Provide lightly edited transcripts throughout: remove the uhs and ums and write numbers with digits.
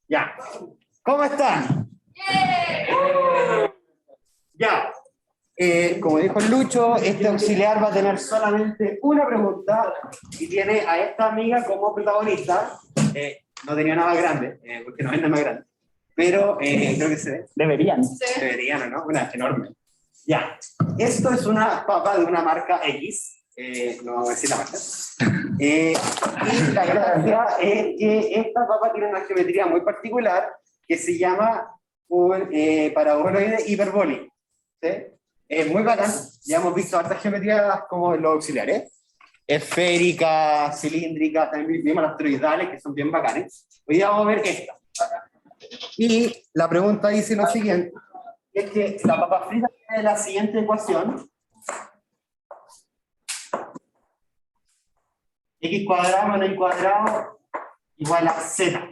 Ya. ¿Cómo están? Ya. Como dijo Lucho, este auxiliar va a tener solamente una pregunta y tiene a esta amiga como protagonista. No tenía nada más grande, porque no es nada más grande. Pero creo que se ve. Deberían. Deberían, ¿no? Una enorme. Ya. Esto es una papa de una marca X. No vamos a decir la marca. Y la gracia es que esta papa tiene una geometría muy particular que se llama un paraboloide hiperbólico. ¿Sí? Es muy bacán. Ya hemos visto hartas geometrías como los auxiliares. Esféricas, cilíndricas, también vimos las toroidales que son bien bacanes. Hoy día vamos a ver esta. Y la pregunta dice lo siguiente: es que la papa frita tiene la siguiente ecuación. X cuadrado menos Y cuadrado igual a Z.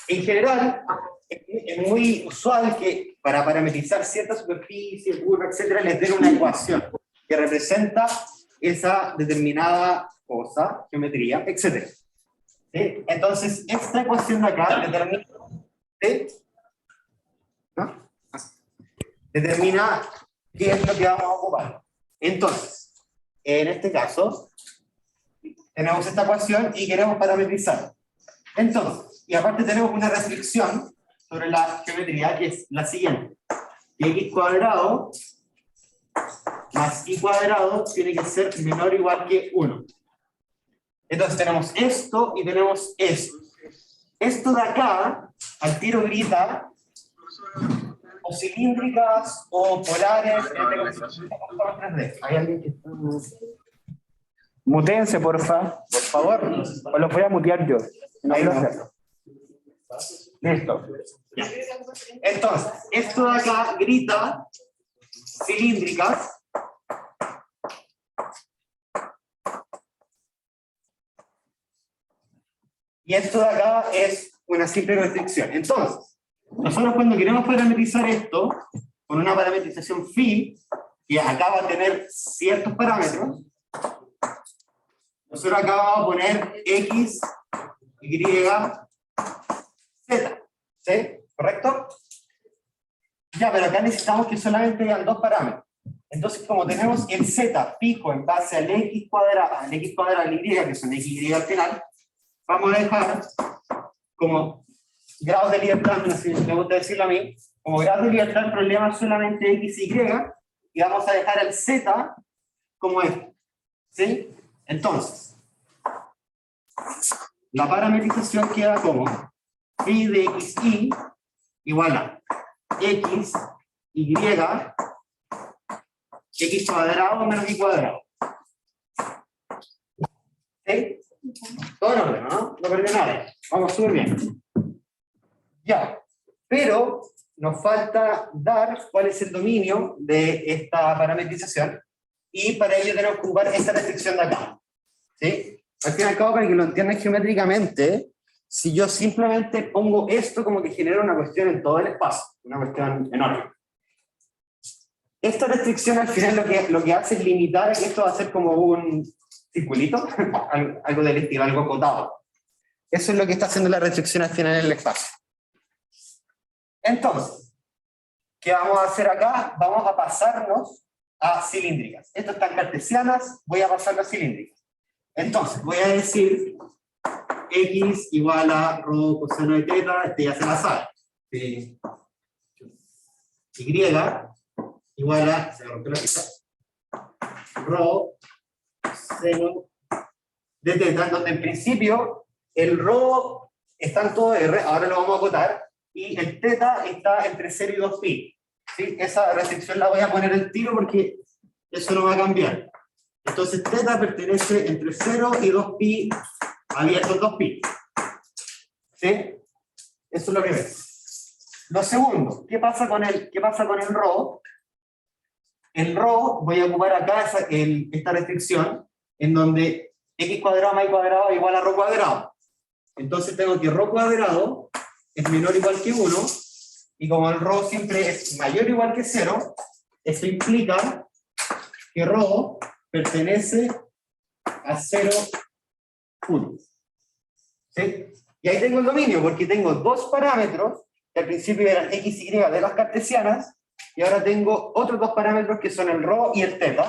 En general, es muy usual que para parametrizar cierta superficie, curva, etc., les den una ecuación que representa esa determinada cosa, geometría, etc. ¿Sí? Entonces, esta ecuación de acá determina, ¿sí? ¿No? Determina qué es lo que vamos a ocupar. Entonces, en este caso, tenemos esta ecuación y queremos parametrizar. Entonces, y aparte tenemos una restricción sobre la geometría que es la siguiente: x cuadrado más y cuadrado tiene que ser menor o igual que 1. Entonces tenemos esto y tenemos esto. Esto de acá, al tiro grita, o cilíndricas o polares, ¿Hay alguien que está...? Mutéense, porfa. Por favor. O los voy a mutear yo. No Ahí quiero no. hacerlo. Listo. Ya. Entonces, esto de acá grita cilíndricas. Y esto de acá es una simple restricción. Entonces, nosotros cuando queremos parametrizar esto, con una parametrización phi, que acá va a tener ciertos parámetros, nosotros acá vamos a poner x, y, z. ¿Sí? ¿Correcto? Ya, pero acá necesitamos que solamente hayan dos parámetros. Entonces, como tenemos el z fijo en base al x cuadrado, al y, que son x, y al final, vamos a dejar como grados de libertad, no sé si me gusta decirlo a mí, como grados de libertad el problema es solamente x, y vamos a dejar el z como esto. ¿Sí? Entonces, la parametrización queda como phi de xy igual a x, y, x cuadrado menos y cuadrado. ¿Sí? Todo en orden, ¿no? No perdí nada. Vamos súper bien. Ya. Pero nos falta dar cuál es el dominio de esta parametrización. Y para ello tenemos que ocupar esta restricción de acá. ¿Sí? Al fin y al cabo, para que lo entiendan geométricamente, si yo simplemente pongo esto, como que genera una cuestión en todo el espacio. Una cuestión enorme. Esta restricción al final lo que hace es limitar a que esto va a ser como un circulito, algo del estilo, algo acotado. Eso es lo que está haciendo la restricción al final en el espacio. Entonces, ¿qué vamos a hacer acá? Vamos a pasarnos a cilíndricas. Estas están cartesianas, voy a pasarlo a cilíndricas. Entonces, voy a decir x igual a rho coseno de teta, este ya se la sabe. Y igual a, se me rompió la pista, rho seno de teta, donde en principio el rho está en todo R, ahora lo vamos a acotar, y el teta está entre 0 y 2pi. ¿Sí? Esa restricción la voy a poner al tiro porque eso no va a cambiar. Entonces teta pertenece entre 0 y 2pi, abierto 2pi. ¿Sí? Eso es lo primero. Lo segundo, ¿qué pasa con el rho? El rho, voy a ocupar acá esta restricción, en donde x cuadrado más y cuadrado es igual a rho cuadrado. Entonces tengo que rho cuadrado es menor o igual que 1, y como el rho siempre es mayor o igual que 0, eso implica que rho pertenece a 0 puntos. ¿Sí? Y ahí tengo el dominio, porque tengo dos parámetros, que al principio eran x, y de las cartesianas, y ahora tengo otros dos parámetros que son el ρ y el θ,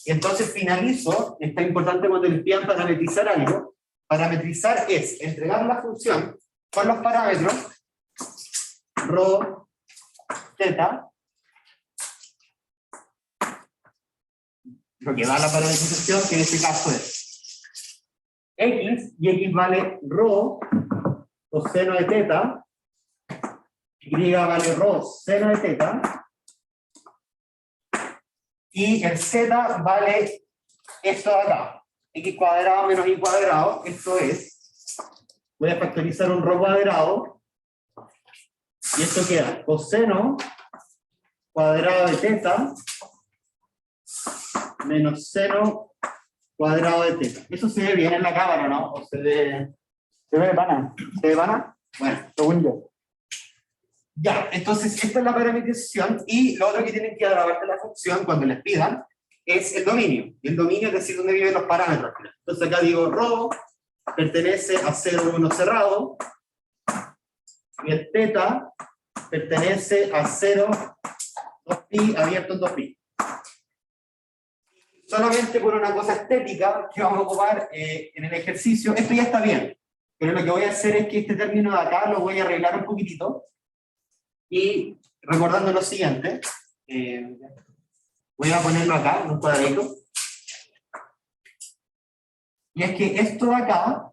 y entonces finalizo, está importante cuando les pidan parametrizar algo, parametrizar es entregar la función con los parámetros ρ, θ, lo que da la parametrización, que en este caso es x, y x vale ρ coseno de θ, y vale ρ seno de θ, y el z vale esto de acá, x cuadrado menos y cuadrado, esto es, voy a factorizar un ρ cuadrado, y esto queda coseno cuadrado de θ menos seno cuadrado de θ. Eso se ve bien en la cámara, ¿no? ¿O se ve de pana. ¿Se ve pana? Bueno, Según yo. ya, entonces esta es la parametrización, y lo otro que tienen que dar aparte de la función cuando les pidan es el dominio. Y el dominio es decir dónde viven los parámetros. Entonces acá digo ρ pertenece a 0, 1 cerrado, y el θ pertenece a 0, 2pi abierto en 2pi. Solamente por una cosa estética que vamos a ocupar en el ejercicio, esto ya está bien, pero lo que voy a hacer es que este término de acá lo voy a arreglar un poquitito, y recordando lo siguiente, voy a ponerlo acá en un cuadrito, y es que esto de acá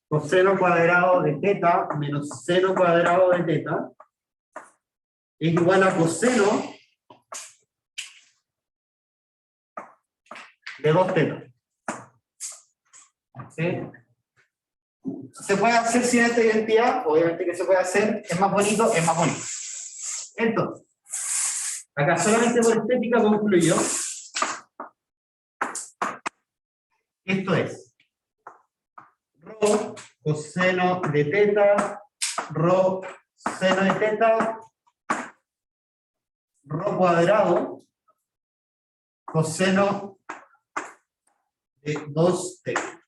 coseno cuadrado de θ menos seno cuadrado de θ es igual a coseno de 2θ. ¿Sí? ¿Se puede hacer sin esta identidad? Obviamente que se puede hacer, es más bonito, es más bonito. Entonces, acá solamente por estética concluyo. Esto es ρ coseno de θ, ρ seno de θ, ρ cuadrado coseno de 2θ.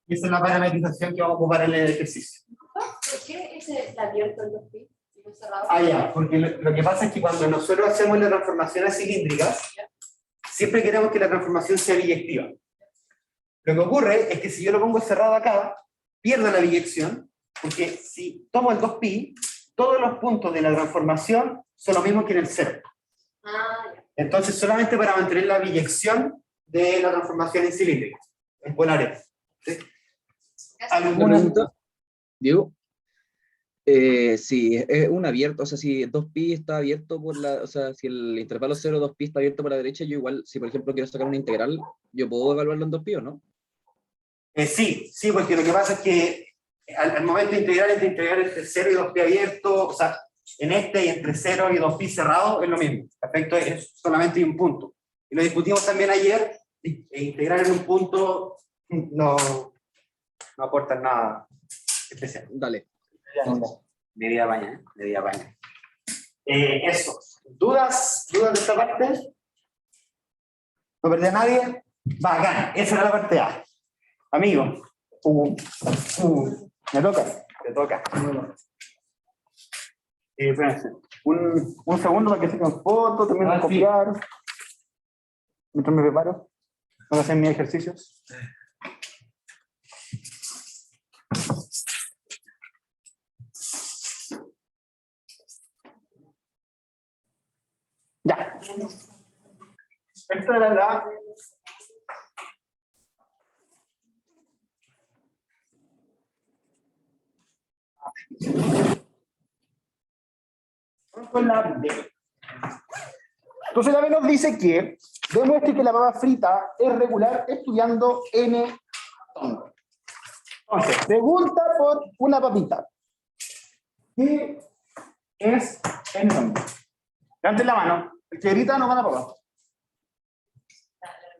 Y esa es la parametrización que vamos a ocupar en el ejercicio. ¿Por qué ese está abierto en 2pi y no cerrado? Ah, ya, porque lo que pasa es que cuando nosotros hacemos las transformaciones cilíndricas, siempre queremos que la transformación sea biyectiva. Lo que ocurre es que si yo lo pongo cerrado acá, pierdo la biyección, porque si tomo el 2pi, todos los puntos de la transformación son los mismos que en el 0. Ah, ya. Entonces, solamente para mantener la biyección de la transformación en cilíndrica, en polares. ¿Sí? Una pregunta, Diego. Si es un abierto, o sea, si 2pi está abierto por la, o sea, si el intervalo 0, 2pi está abierto por la derecha, yo igual, si por ejemplo quiero sacar una integral, ¿yo puedo evaluarlo en 2pi o no? Sí, porque lo que pasa es que al momento de integrar entre 0 y 2pi abierto, o sea, en este y entre 0 y 2pi cerrado es lo mismo. Perfecto, es solamente un punto. Y lo discutimos también ayer, integrar en un punto no aporta nada especial. Dale. Medida baña, medida baña. Eso. ¿Dudas de esta parte? ¿No perdí a nadie? Bacán, esa era la parte A. Amigo. Me toca. Te toca. Espérense. Un segundo para que saquen fotos, también Ah, sí. copiar. Mientras me preparo para hacer mis ejercicios. Ya. Esta era la... Con la B. Entonces la B nos dice que demuestre que la papa frita es regular estudiando n tongo. Entonces, pregunta por una papita. ¿Qué es n tongo? Levanten la mano. El que grita no gana papa.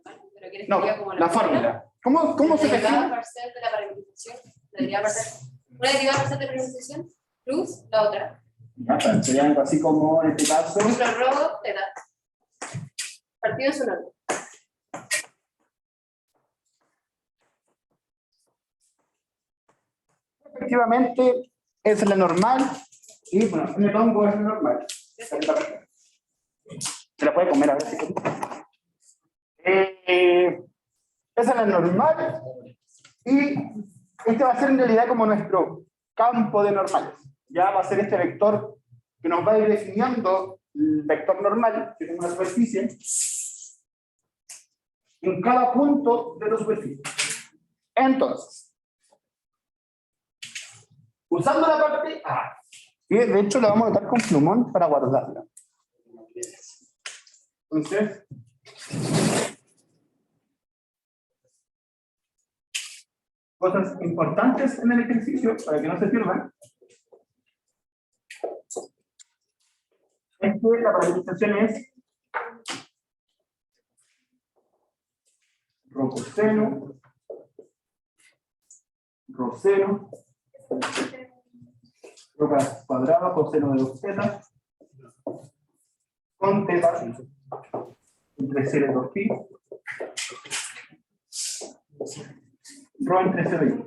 ¿Pero quieres que No, diga como la fórmula. ¿Cómo se La derivada define? parcial de la parametrización. La derivada parcial. Una derivada parcial de parametrización plus la otra. Ya, sería algo así como en este caso. Por ejemplo, ρ, θ. Partido en su nombre. Efectivamente, esa es la normal. Y bueno, el tongo es la normal. Se la puede comer a ver si esa es la normal. Y este va a ser en realidad como nuestro campo de normales. Ya va a ser este vector que nos va a ir definiendo el vector normal, que es una superficie, en cada punto de la superficie. Entonces, usando la parte A, y de hecho la vamos a anotar con plumón para guardarla. Entonces, cosas importantes en el ejercicio para que no se pierdan. Es que la parametrización es rho coseno, rho cuadrado coseno de 2 teta con teta entre 0 y 2pi rho entre 0 y 1.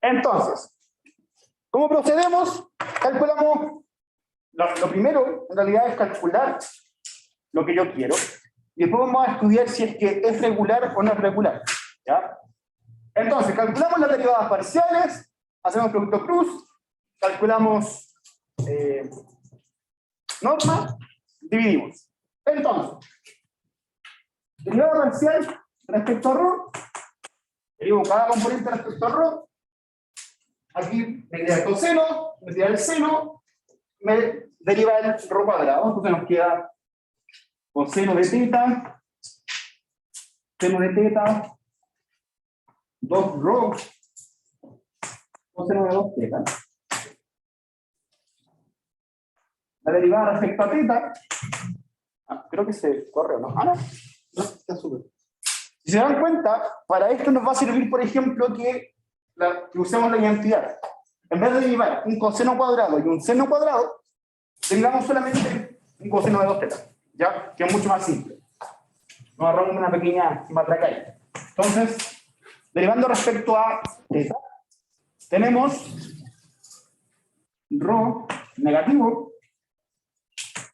Entonces, ¿cómo procedemos? Calculamos, lo primero en realidad es calcular lo que yo quiero y después vamos a estudiar si es que es regular o no es regular. ¿Ya? Entonces, calculamos las derivadas parciales, hacemos producto cruz, calculamos norma, dividimos. Entonces, derivada parcial respecto a ρ, derivo cada componente respecto a ρ. Aquí me queda el coseno, me queda el seno, me deriva el ρ cuadrado. Entonces nos queda coseno de teta, seno de teta, 2 ρ, coseno de 2 teta. La derivada respecto a teta, creo que se corre o no. No, está súper. Si se dan cuenta, para esto nos va a servir, por ejemplo, que usemos la identidad. En vez de derivar un coseno cuadrado y un seno cuadrado, tengamos solamente un coseno de 2 teta, ¿ya? Que es mucho más simple. Nos ahorramos una pequeña matraca. Entonces, derivando respecto a teta, tenemos ρ negativo,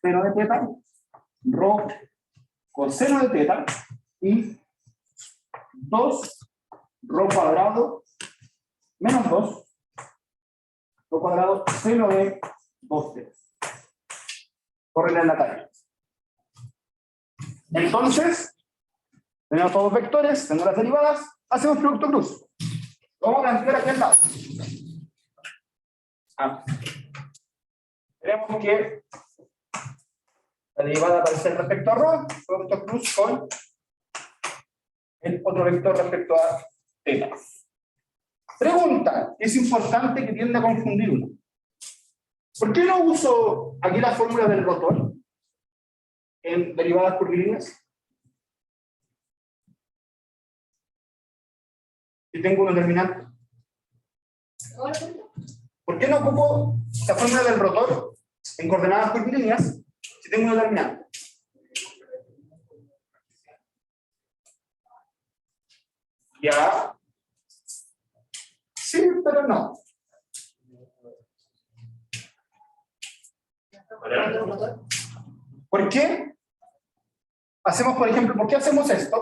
seno de teta, ρ coseno de teta, y 2 ρ cuadrado menos 2 ρ cuadrado seno de 2 teta. Corren en la tabla. Entonces, tenemos todos los vectores, tenemos las derivadas, hacemos producto cruz. Vamos a plantear aquí al lado. Tenemos que la derivada parcial respecto a ρ, producto cruz con el otro vector respecto a teta. Pregunta, es importante que tiende a confundir uno. ¿Por qué no uso aquí la fórmula del rotor en derivadas curvilíneas? Si tengo un determinante. ¿Por qué no ocupo la fórmula del rotor en coordenadas curvilíneas si tengo un determinante? Ya. Sí, pero no. ¿Por qué? Hacemos, por ejemplo, ¿por qué hacemos esto?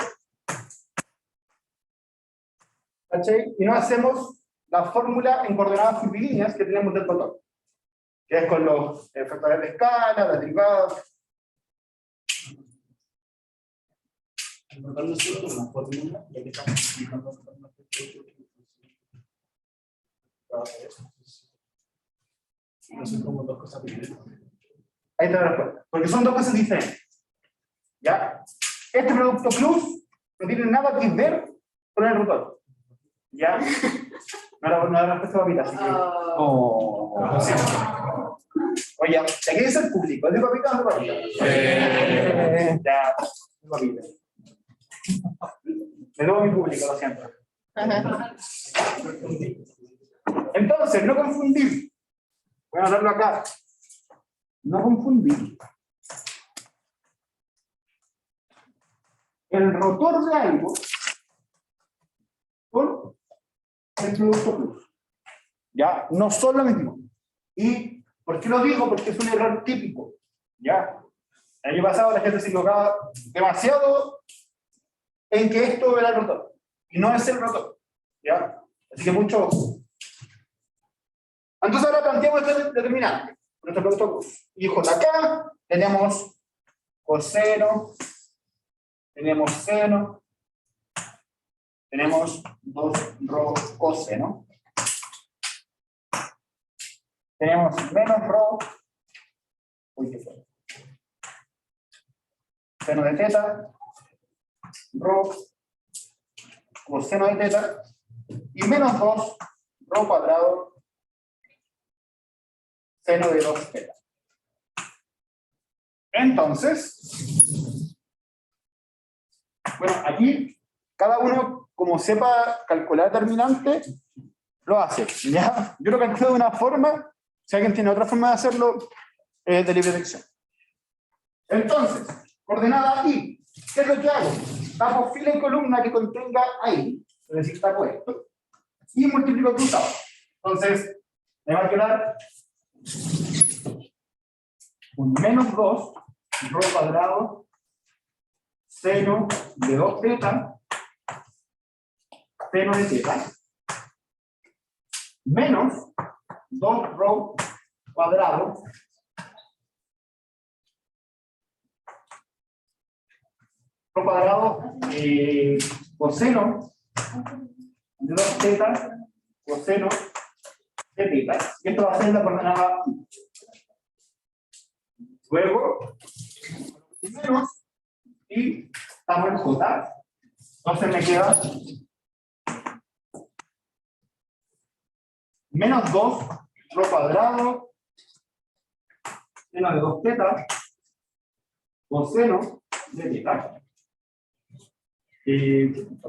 ¿Cachai? Y no hacemos la fórmula en coordenadas curvilíneas que tenemos del rotor, que es con los factores de escala, las derivadas. El rotor no sirve con una fórmula, ya que estamos explicando. No son como dos cosas diferentes. Ahí está la respuesta. Porque son dos cosas diferentes. ¿Ya? Este producto cruz no tiene nada que ver con el rotor. ¿Ya? No era la respuesta papita, así que. Como siempre. Oye, aquí dice el público. ¿Es de papita o de papita? Ya, de papita. Me debo a mi público, lo siento. Entonces, no confundir. Voy a darlo acá. no confundir el rotor de algo con el producto plus. ¿Ya? No son lo mismo. ¿Y por qué lo digo? Porque es un error típico. ¿Ya? El año pasado la gente se equivocaba demasiado en que esto era el rotor. Y no es el rotor. ¿Ya? Así que mucho ojo. Entonces ahora planteamos este determinante. Nuestro producto plus. Y acá tenemos coseno, tenemos seno, tenemos 2 rho coseno. Tenemos menos rho, seno de teta, rho, coseno de teta, y menos 2 rho cuadrado, seno de 2 teta. Entonces, bueno, aquí cada uno, como sepa calcular determinante, lo hace. ¿Ya? Yo lo calculo de una forma, si alguien tiene otra forma de hacerlo, de libre elección. Entonces, coordenada I, ¿qué es lo que hago? Tapo fila y columna que contenga I, es decir, tapo esto, y multiplico cruzado. Entonces, me va a quedar un menos 2 rho cuadrado seno de 2 teta seno de teta menos 2 rho cuadrado coseno de 2 teta coseno de teta, y esto va a ser la coordenada. Luego, menos, y estamos en J, entonces me queda menos 2 rho cuadrado seno de 2 teta coseno de teta.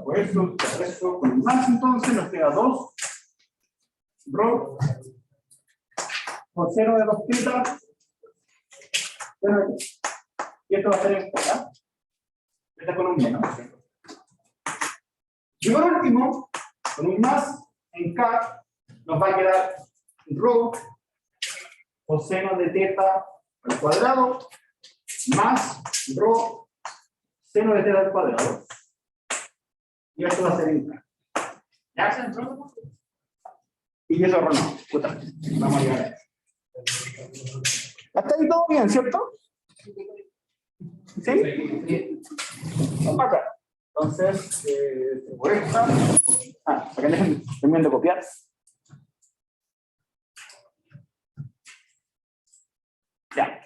Por eso, con más, entonces nos queda 2 rho coseno de 2 teta. Y esto va a ser en J. Está con un menos. Y por último, con un más en K, nos va a quedar rho coseno de teta al cuadrado más rho seno de teta al cuadrado. Y esto va a ser en K. ¿Ya se entró? Y eso no. Puta. Vamos a llegar a eso. Hasta ahí todo bien, ¿cierto? ¿Sí? Acá. Entonces, por esta. Para que dejen terminen de copiar. Ya.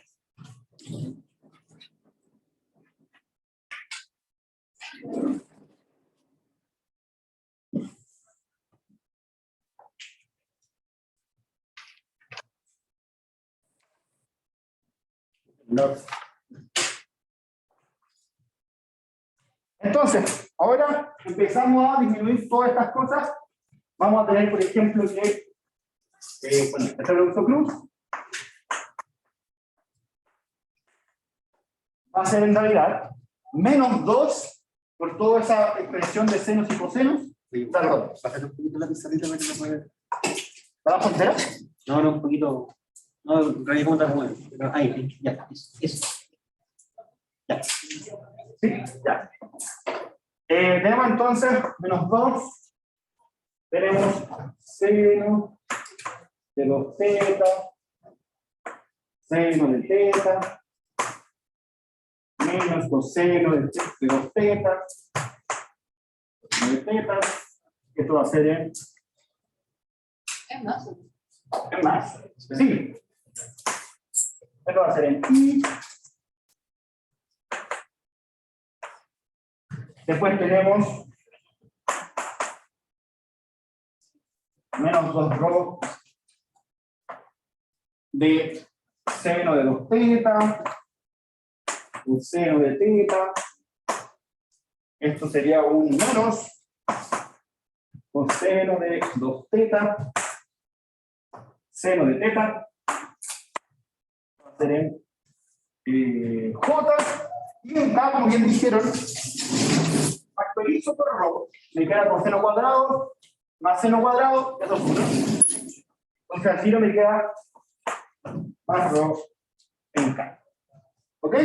Entonces, ahora empezamos a disminuir todas estas cosas. Vamos a tener, por ejemplo, que bueno, este producto plus va a ser en realidad menos 2 por toda esa expresión de senos y cosenos. Perdón, bájate un poquito la pizarrita para que no pueda. ¿La frontera? No, un poquito. No, en realidad como está como. Ahí, ya, eso. Ya. Sí, ya. Tenemos entonces menos 2. Tenemos seno de 2 teta. Seno de teta. Menos coseno de 2 teta. De teta. Esto va a ser en. Es más. Es más. Sí. Esto va a ser en I. Después tenemos menos 2 rho de seno de 2 teta, un seno de teta. Esto sería un menos coseno de 2 teta, seno de teta. ser en J, y en K, como bien dijeron, factorizo por rho, me queda con seno cuadrado, más seno cuadrado, eso es 1. Entonces al tiro me queda más rho en K. ¿Ok?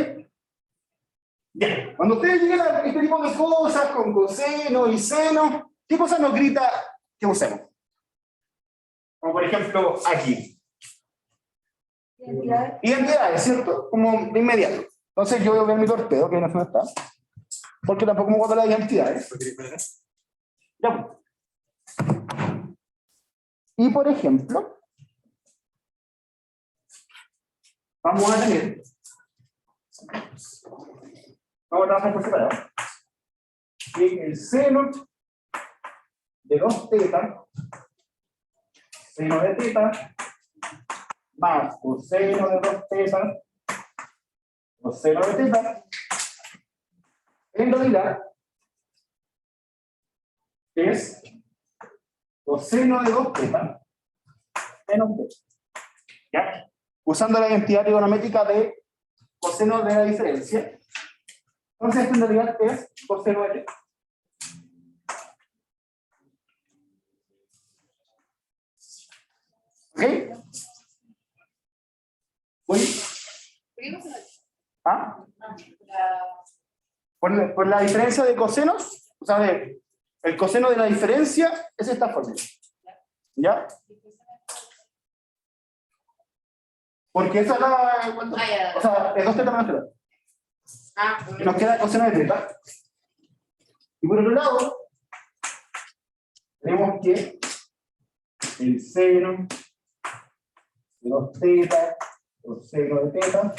Bien, cuando ustedes lleguen a este tipo de cosas, con coseno y seno, ¿qué cosa nos grita que usemos? Como por ejemplo aquí. Identidades, ¿cierto? Como de inmediato. Entonces yo voy a ver mi torpedo, que no se me está. Porque tampoco me guardo las identidades. Ya. Y por ejemplo, vamos a tener. Vamos a trabajar por separado. Y el seno de 2 teta, seno de teta, más coseno de 2 teta, coseno de teta, en realidad es coseno de 2 teta menos teta. ¿Ya? Usando la identidad trigonométrica de coseno de la diferencia. Entonces, esto en realidad es coseno de teta. ¿Ok? ¿Voy? ¿Ah? Por la diferencia de cosenos, o sea, el coseno de la diferencia es esta fórmula. ¿Ya? Porque esa es la... ¿cuánto? O sea, es 2 teta menos teta. Y nos queda coseno de teta. Y por otro lado, tenemos que el seno de 2 teta, coseno de teta,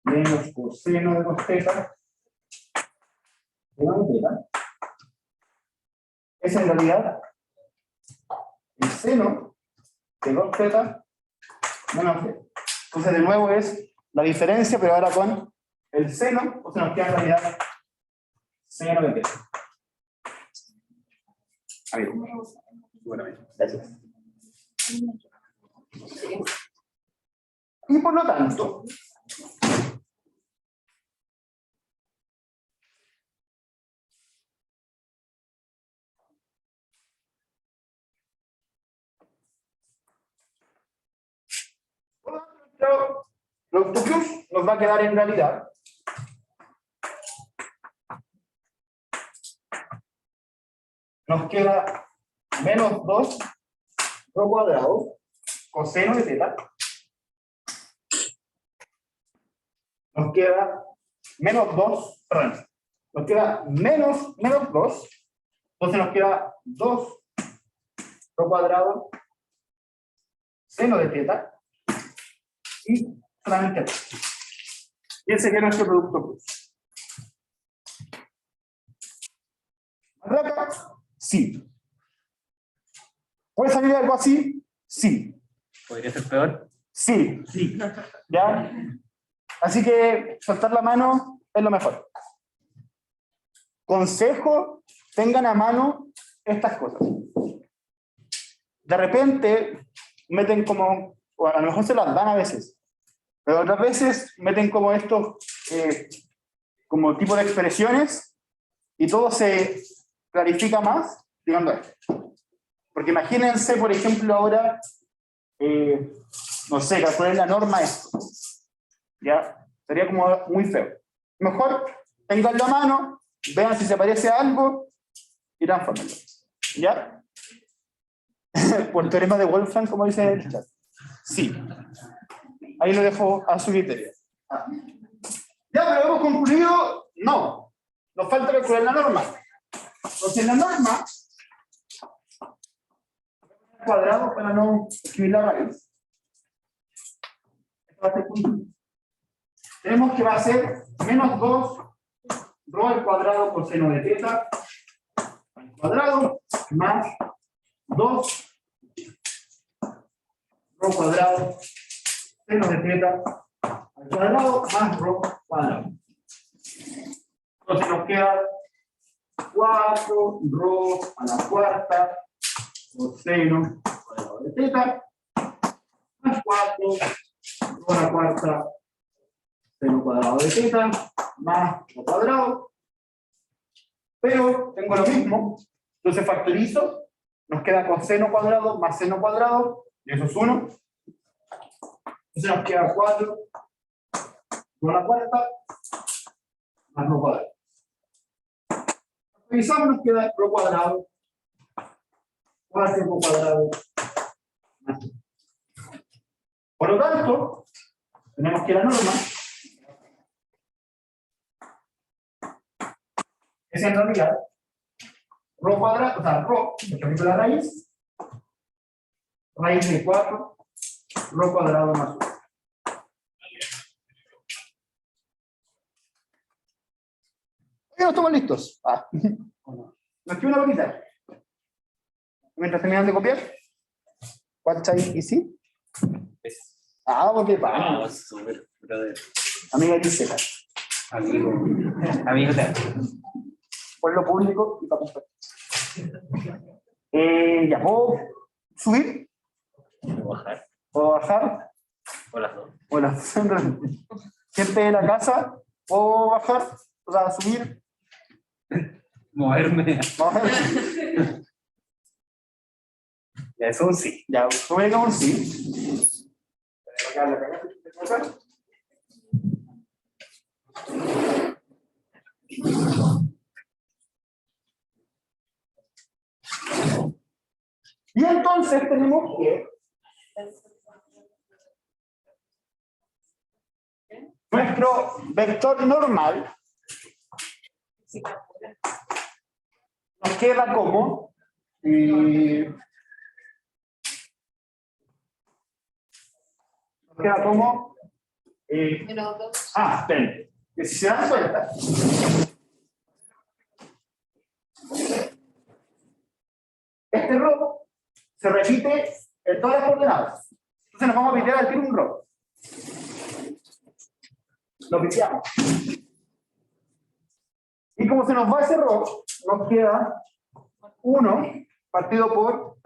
menos coseno de 2 teta, menos teta, es en realidad el seno de 2 teta menos teta. Entonces de nuevo es la diferencia, pero ahora con el seno, o sea, nos queda en realidad seno de teta. Ahí. Bueno, gracias. Y por lo tanto, producto plus nos va a quedar en realidad nos queda menos 2 rho cuadrado coseno de teta, nos queda menos 2, perdón, nos queda menos 2, entonces nos queda 2 rho cuadrado seno de teta y solamente teta. Y ese sería nuestro producto plus. ¿Acá? Sí. ¿Puede salir algo así? Sí. ¿Podría ser peor? Sí. Sí. ¿Ya? Así que soltar la mano es lo mejor. Consejo, tengan a mano estas cosas. De repente meten como, o a lo mejor se las dan a veces, pero otras veces meten como estos, como tipo de expresiones y todo se clarifica más llegando a esto. Porque imagínense, por ejemplo, ahora, no sé, calcular la norma esto. ¿Ya? Sería como muy feo. Mejor tenganlo a mano, vean si se parece a algo y transformenlo. ¿Ya? Por el teorema de Wolfram, como dice en el chat. Sí. Ahí lo dejo a su criterio. ¿Ya, pero hemos concluido? No. Nos falta calcular la norma. Entonces la norma, cuadrado para no escribir la raíz. Esto va a ser punto. Tenemos que va a ser menos 2 rho al cuadrado coseno de teta al cuadrado más 2 rho cuadrado seno de teta al cuadrado más rho cuadrado. Entonces nos queda 4 rho a la cuarta coseno cuadrado de teta más 4 2 a la cuarta seno cuadrado de teta más lo cuadrado. Pero tengo lo mismo, entonces factorizo, nos queda coseno cuadrado más seno cuadrado, y eso es 1. Entonces nos queda 4, 2 a la cuarta, más lo cuadrado. Factorizamos, nos queda lo cuadrado, 4 lo cuadrado, más 1. Por lo tanto, tenemos que la norma es en realidad rho cuadrado, o sea, rho, por ejemplo, la raíz de 4, rho cuadrado más 1. Ya no estamos listos. Nos queda una bonita. Mientras terminan de copiar. ¿Cuántas y sí? Porque Ah, súper, brother. amiga Gisela. Amigo teatro. Por lo público y para compartir. Ya puedo subir, Bajar. puedo bajar, O las dos. o la gente de la casa, puedo bajar, o sea, subir. Moverme. Vamos a ver. Ya, eso un sí. Ya, subir como un sí. Y entonces tenemos que nuestro vector normal nos queda como Menos 2. esperen, que si se dan cuenta este rho se repite en todas las coordenadas. Entonces nos vamos a pitear al tiro un rho. Lo piteamos. Y como se nos va ese rho, nos queda 1 partido por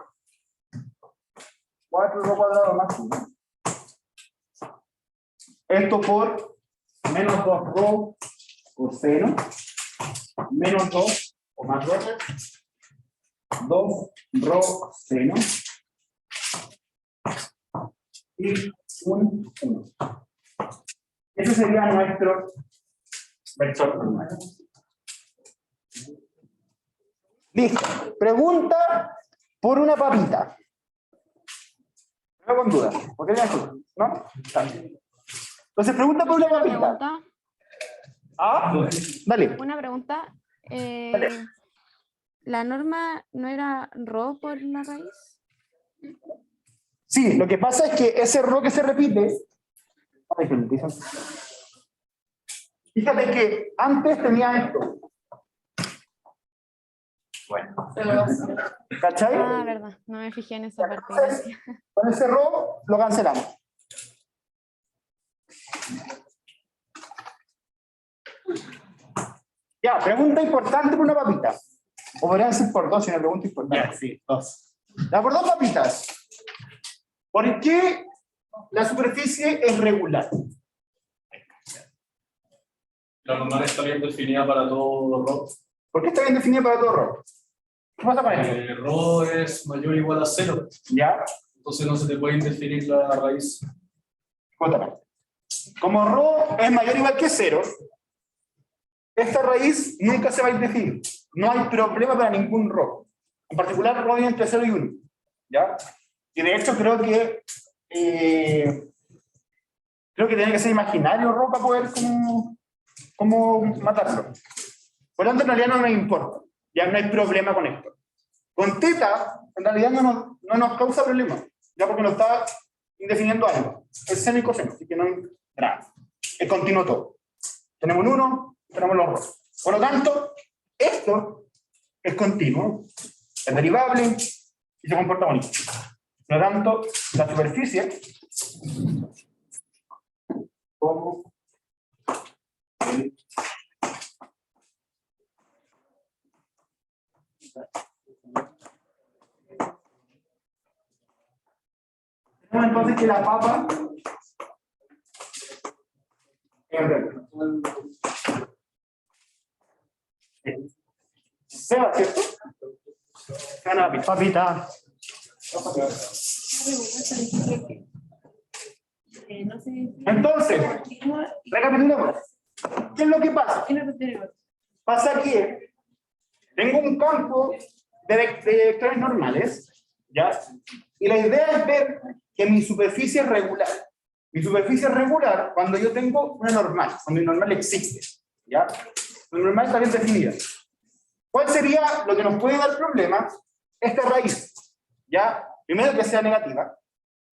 4 rho cuadrado más 1. Esto por menos 2 rho coseno, menos 2 o más rho, 2 rho seno y un 1. Ese sería nuestro vector normal. Listo. Pregunta por una papita. No con duda. ¿Por qué no? Entonces, pregunta por una papita. Dale. Una pregunta. Dale. ¿La norma no era rho por la raíz? Sí, lo que pasa es que ese rho que se repite. Fíjate que antes tenía esto. Bueno. ¿Cachai? Verdad. No me fijé en esa parte. Entonces, con ese rho lo cancelamos. Ya, pregunta importante por una papita. O podrían ser por dos, si una pregunta importante. Ya, sí, 2. Ya, por 2 papitas. ¿Por qué la superficie es regular? La normal está bien definida para todo rho. ¿Por qué está bien definida para todo rho? ¿Qué pasa con esto? Rho es mayor o igual a 0, Ya, entonces no se te puede indefinir la raíz. cuéntame. Como rho es mayor o igual que 0, esta raíz nunca se va a indefinir. No hay problema para ningún rho. En particular, rho entre 0 y 1. ¿Ya? Y de hecho creo que tiene que ser imaginario rho para poder como matarlo. Por lo tanto, en realidad no nos importa. Ya no hay problema con esto. Con teta, en realidad no nos causa problema. Ya porque nos está indefiniendo algo. Es seno y coseno, así que no hay nada. Es continuo todo. Tenemos un 1, tenemos los rho. Por lo tanto, esto es continuo, es derivable y se comporta bonito. Por lo tanto, la superficie como el tenemos entonces que la papa Seba, ¿cierto? Papita. No sé. Entonces, recapitulemos. ¿Qué es lo que pasa? Pasa que tengo un campo de vectores normales, ¿ya? Y la idea es ver que mi superficie es regular. Mi superficie es regular cuando yo tengo una normal, cuando mi normal existe, ¿ya? La normal está bien definida. ¿Cuál sería lo que nos puede dar problemas? Esta raíz, ¿ya? Primero, que sea negativa.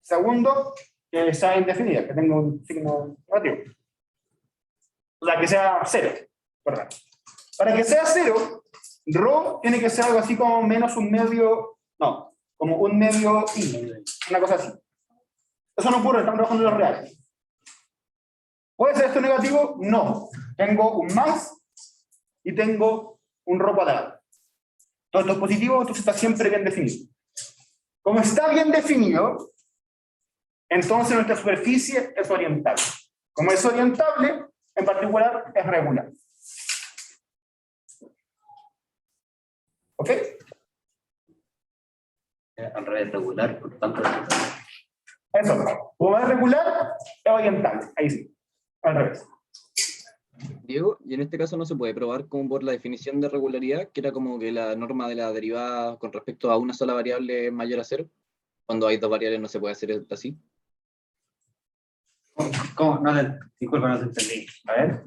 Segundo, que sea indefinida, que tenga un signo negativo. O sea, que sea cero. Perdón. Para que sea cero, ρ tiene que ser algo así como menos un medio, no, como un medio i, una cosa así. Eso no ocurre, estamos trabajando en los reales. ¿Puede ser esto negativo? No. Tengo un más y tengo un ρ cuadrado. Todo esto es positivo, entonces está siempre bien definido. Como está bien definido, entonces nuestra superficie es orientable. Como es orientable, en particular es regular. ¿Ok? Al revés, regular, por tanto. Eso. Como es regular, es orientable. Ahí sí. Al revés. Diego, y en este caso no se puede probar como por la definición de regularidad, que era como que la norma de la derivada con respecto a una sola variable es mayor a cero. Cuando hay dos variables no se puede hacer así. ¿Cómo? Disculpa, no te entendí. A ver.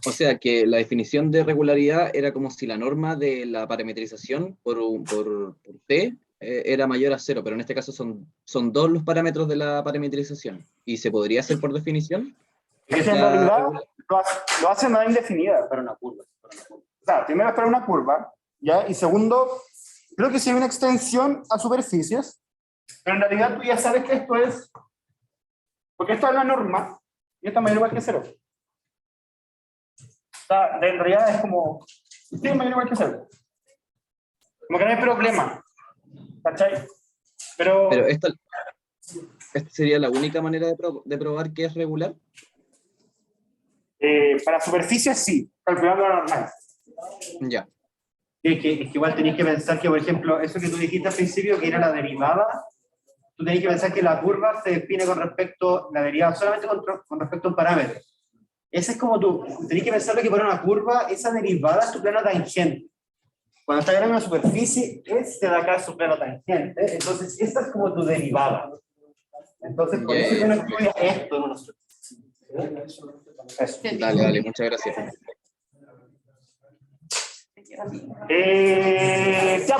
O sea, que la definición de regularidad era como si la norma de la parametrización por P era mayor a cero, pero en este caso son dos los parámetros de la parametrización. ¿Y se podría hacer por definición? Es que en realidad lo hace de manera indefinida. Para una curva. O sea, primero es para una curva, ¿ya? Y segundo, creo que si hay una extensión a superficies, pero en realidad tú ya sabes que esto es, porque esta es la norma, y esta es mayor o igual que cero. O sea, en realidad es como, sí, mayor o igual que cero. Como que no hay problema. ¿Cachai? Pero esta sería la única manera de probar que es regular. para superficies sí, calculando la normal. Ya. Es que igual tenéis que pensar que, por ejemplo, eso que tú dijiste al principio, que era la derivada, tú tenés que pensar que la curva se define con respecto, la derivada solamente con respecto a un parámetro. Ese es como tú, tenés que pensar que para una curva, esa derivada es tu plano tangente. Cuando está en una superficie, este de acá es su plano tangente, entonces esta es como tu derivada. Entonces, por eso que no estudias esto en una superficie. Eso. Dale, muchas gracias. Ya,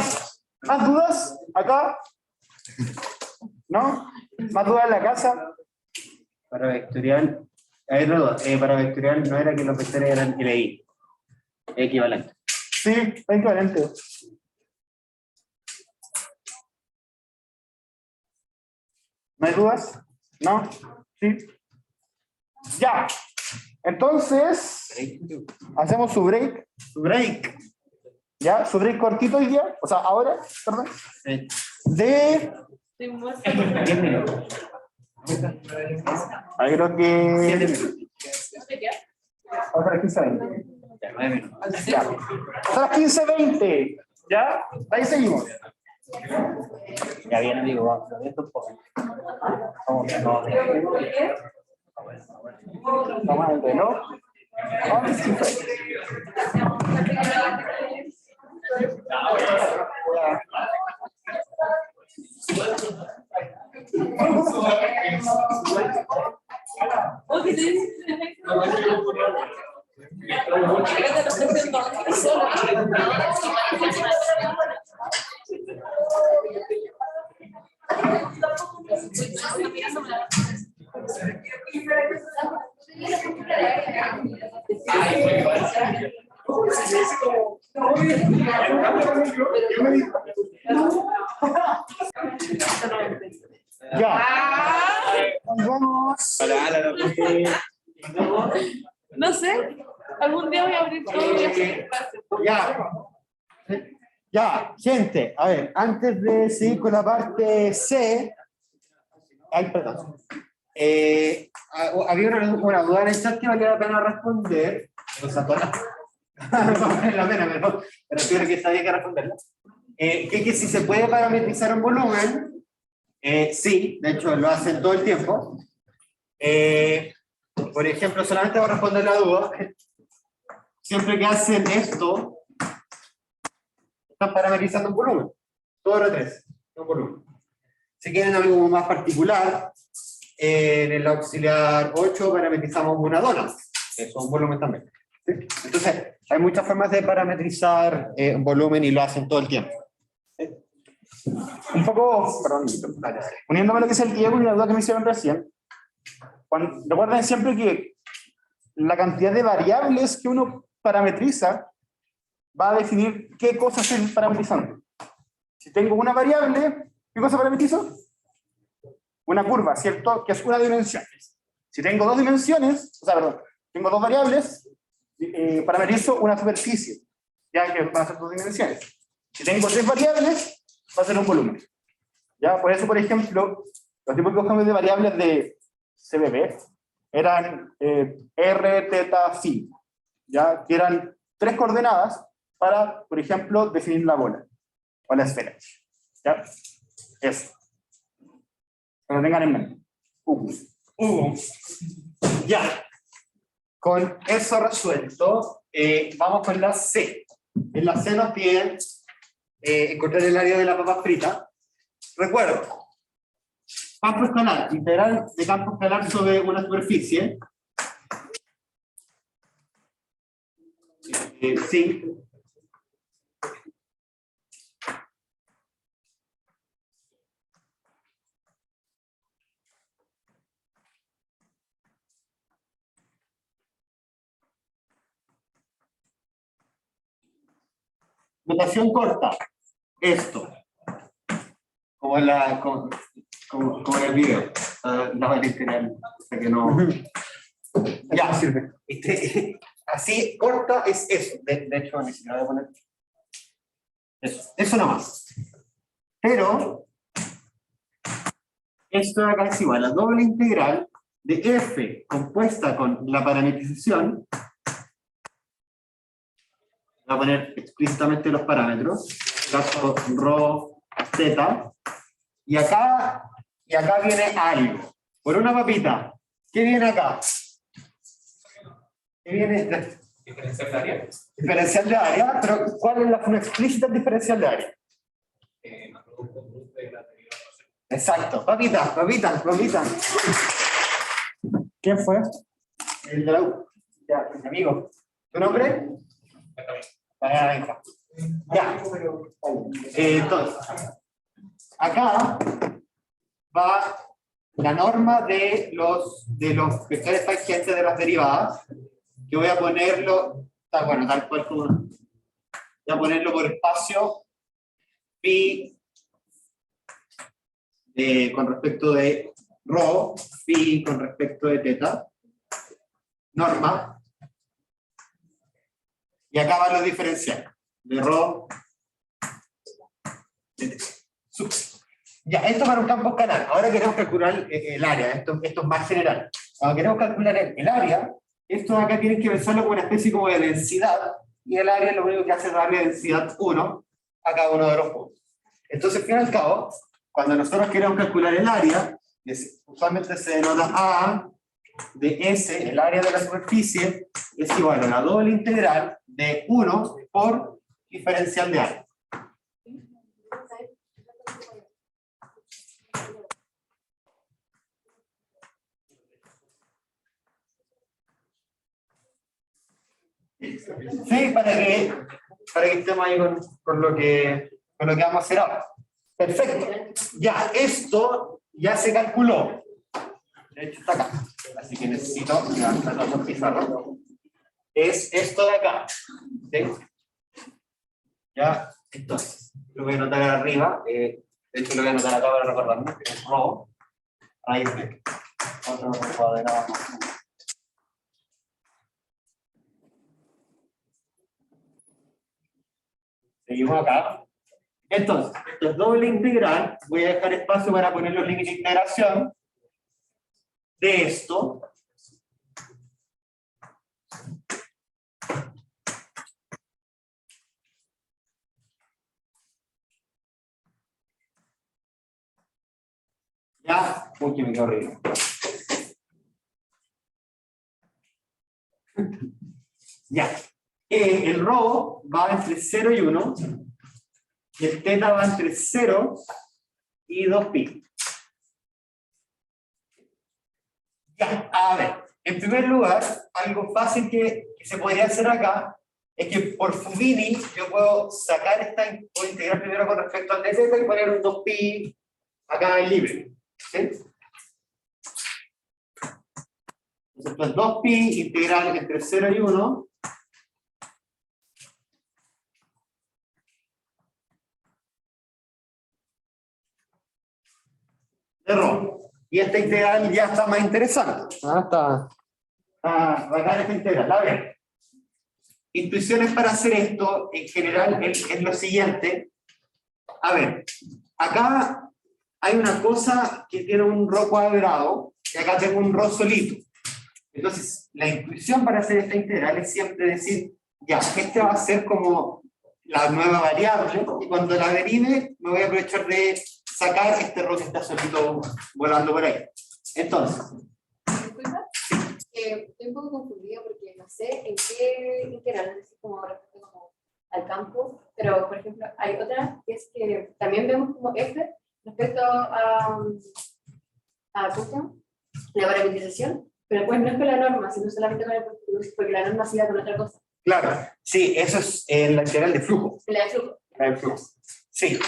¿más dudas acá? ¿No? ¿Más dudas en la casa? Para vectorial, para vectorial no era que los vectores eran LI, equivalente. Sí, es equivalente. ¿No hay dudas? ¿No? ¿Sí? Ya. Entonces, hacemos su break. Su break. ¿Ya? Su break cortito hoy día. O sea, ahora, perdón. De... 10 minutos. Ahí creo que... 7 minutos. Hasta las 15:20. Ya, 9 minutos. Ya. Hasta las 15:20. ¿Ya? Ahí seguimos. Ya bien, amigo, vamos a ver esto un poco. Vamos a ver, ¿no? Ya. Nos vemos. No sé, algún día voy a abrir todo y hacer clases. Ya. Ya, gente, a ver, antes de seguir con la parte C, ay, perdón. había una duda en el chat que valía la pena responder. O sea, no vale la pena, pero creo que sabía que responderla. Que si se puede parametrizar un volumen, sí, de hecho lo hacen todo el tiempo. Por ejemplo, solamente voy a responder la duda. Siempre que hacen esto, están parametrizando un volumen. Todo R3, un volumen. Si quieren algo más particular, en el auxiliar 8 parametrizamos una dona. Eso es un volumen también. ¿Sí? Entonces, hay muchas formas de parametrizar un volumen y lo hacen todo el tiempo. ¿Sí? Un poco, perdón, uniéndome a lo que es el Diego y la duda que me hicieron recién. Recuerden siempre que la cantidad de variables que uno parametriza va a definir qué cosas estoy parametrizando. Si tengo una variable, ¿qué cosa parametrizo? Una curva, ¿cierto? Que es una dimensión. Si tengo dos dimensiones, o sea, perdón, tengo dos variables, parametrizo una superficie, ya que van a ser dos dimensiones. Si tengo tres variables, va a ser un volumen. Ya, por eso, por ejemplo, los típicos cambios de variables de CBB eran R, teta, phi, ya, que eran tres coordenadas para, por ejemplo, definir la bola o la esfera. ¿Ya? Eso. Que lo tengan en mente. Ya. Con eso resuelto, vamos con la C. En la C nos piden encontrar el área de la papa frita. Recuerdo, campo escalar, integral de campo escalar sobre una superficie. Sí. Notación corta. Esto. Como en el video. La voy a tener, hasta que no. Ya, sirve. Así, corta es eso. De hecho, ni siquiera voy a poner. Eso nada más. Pero, esto de acá es igual a doble integral de f compuesta con la parametrización. Voy a poner explícitamente los parámetros. Caso rho, θ. Y acá viene algo. Por una papita. ¿Qué viene acá? ¿Qué viene? Diferencial de área. Diferencial de área, pero ¿cuál es la forma explícita del diferencial de área? Exacto, papita. ¿Quién fue? El de la U. Ya, mi amigo. ¿Tu nombre? Ya. Entonces, acá va la norma de los vectores tangentes de las derivadas, que voy a ponerlo, bueno, tal cual como, voy a ponerlo por espacio pi con respecto de rho, pi con respecto de teta, norma, y acá van los diferenciales de rho, de teta. Ya, esto para un campo escalar. Ahora queremos calcular el área, esto es más general. Cuando queremos calcular el área, esto de acá tienen que pensarlo como una especie como de densidad, y el área lo único que hace es darle densidad 1 a cada uno de los puntos. Entonces, al fin y al cabo, cuando nosotros queremos calcular el área, usualmente se denota A de S, el área de la superficie, es igual a la doble integral de 1 por diferencial de área. Sí, para que estemos ahí con lo que vamos a hacer ahora. Perfecto. Ya, esto ya se calculó. De hecho, está acá. Así que necesito levantar pizarro. Es esto de acá. ¿Sí? Ya, entonces, lo voy a anotar arriba. De hecho, lo voy a anotar acá para recordarme. Es rho. Ahí está. Otro cuadrado. Seguimos acá. Entonces, esto es doble integral. Voy a dejar espacio para poner los límites de integración de esto. que me quedó horrible. Ya. El rho va entre 0 y 1. Y el teta va entre 0 y 2pi. Ya, a ver. En primer lugar, algo fácil que se podría hacer acá es que por Fubini yo puedo sacar puedo integrar primero con respecto al dz y poner un 2pi acá en libre. ¿Sí? Entonces, 2pi integral entre 0 y 1. De rho. Y esta integral ya está más interesante. Está. Bacán esta integral. A ver. Intuiciones para hacer esto, en general, es lo siguiente. A ver, acá hay una cosa que tiene un rho cuadrado, y acá tengo un rho solito. Entonces, la intuición para hacer esta integral es siempre decir, ya, este va a ser como la nueva variable, y cuando la derive, me voy a aprovechar de sacar este rho que está solito volando por ahí. Entonces, Disculpa, estoy un poco confundida porque no sé en qué integral, no sé cómo respecto como al campo, pero por ejemplo hay otra que es que también vemos como F respecto a ¿cómo se llama? La parametrización, pero pues no es con la norma, sino solamente con el postulus, porque la norma se da con otra cosa. claro, sí, eso es la integral de flujo. La de flujo. La de flujo. Sí.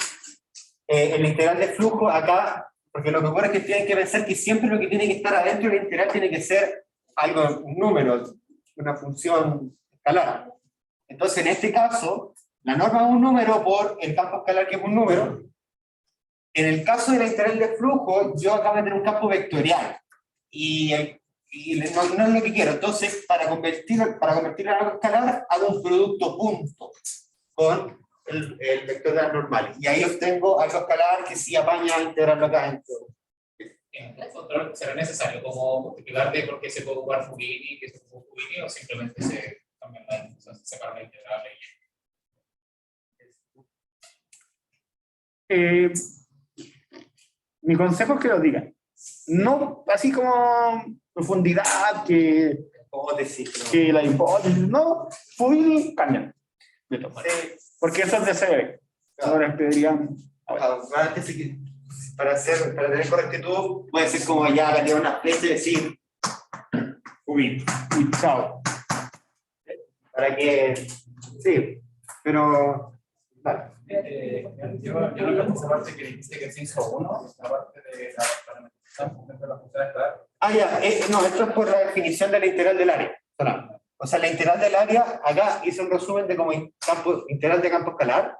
El integral de flujo acá, porque lo que ocurre es que tienen que pensar que siempre lo que tiene que estar adentro de la integral tiene que ser algo, un número, una función escalar. Entonces, en este caso, la norma es un número por el campo escalar que es un número. En el caso de la integral de flujo, yo acá voy a tener un campo vectorial. Y no es lo que quiero. Entonces, para convertirlo en algo escalar, hago un producto punto con el vector de las normales. Y ahí obtengo algo escalar que sí apaña a integrarlo acá dentro. ¿En el control será necesario como multiplicar de por qué se puede ocupar Fubini, que se ocupa Fubini, o simplemente se cambian o sea, se separan la integral Mi consejo es que lo digan. No así como profundidad, que la hipótesis, no. Fubini, cambian. De todo. Porque eso es de CB. Ahora deberían. Para tener correctitud, puede ser como ya cambiar una flecha y decir Fubini. Y chao. Para que. Sí, pero. Vale. Yo no me esa parte que dijiste que se hizo uno, la parte de la parametrización de la función escalar. Ya, no, esto es por la definición de la integral del área. O sea, la integral del área, acá hice un resumen de como integral de campo escalar,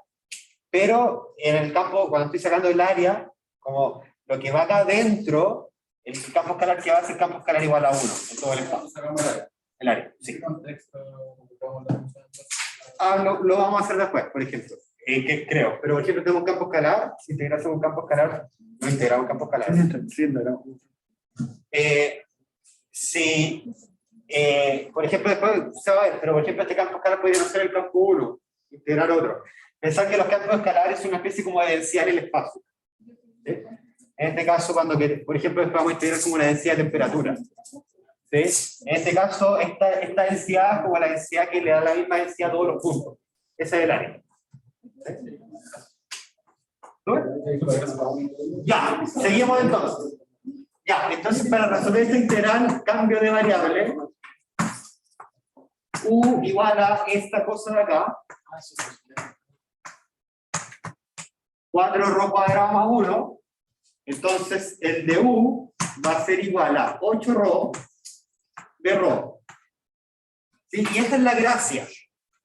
pero en el campo, cuando estoy sacando el área, como lo que va acá adentro, el campo escalar que va a ser campo escalar igual a 1 en todo el espacio. El área, sí. Lo vamos a hacer después, por ejemplo. Que creo, pero por ejemplo tengo un campo escalar, si integras un campo escalar, no integramos un campo escalar. Por ejemplo, después se va a ver, pero por ejemplo este campo escalar podría no ser el campo 1, integrar otro. Pensar que los campos escalares son una especie como de densidad en el espacio. ¿Sí? En este caso, por ejemplo, después vamos a integrar como una densidad de temperatura. ¿Sí? En este caso, esta densidad es como la densidad que le da la misma densidad a todos los puntos. Esa es el área. Ya, seguimos entonces. Ya, entonces para resolver esta integral, cambio de variable. U igual a esta cosa de acá. 4 rho cuadrado más 1. Entonces el de U va a ser igual a 8 rho de rho. ¿Sí? Y esta es la gracia.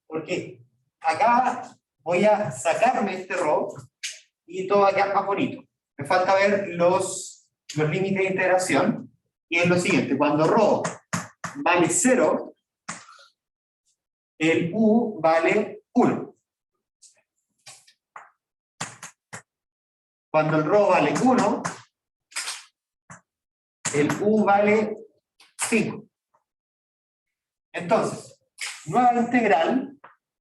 Porque acá voy a sacarme este rho y todo va a quedar más bonito. Me falta ver los límites de integración. Y es lo siguiente, cuando rho vale 0, el U vale 1. Cuando el rho vale 1, el U vale 5. Entonces, nueva integral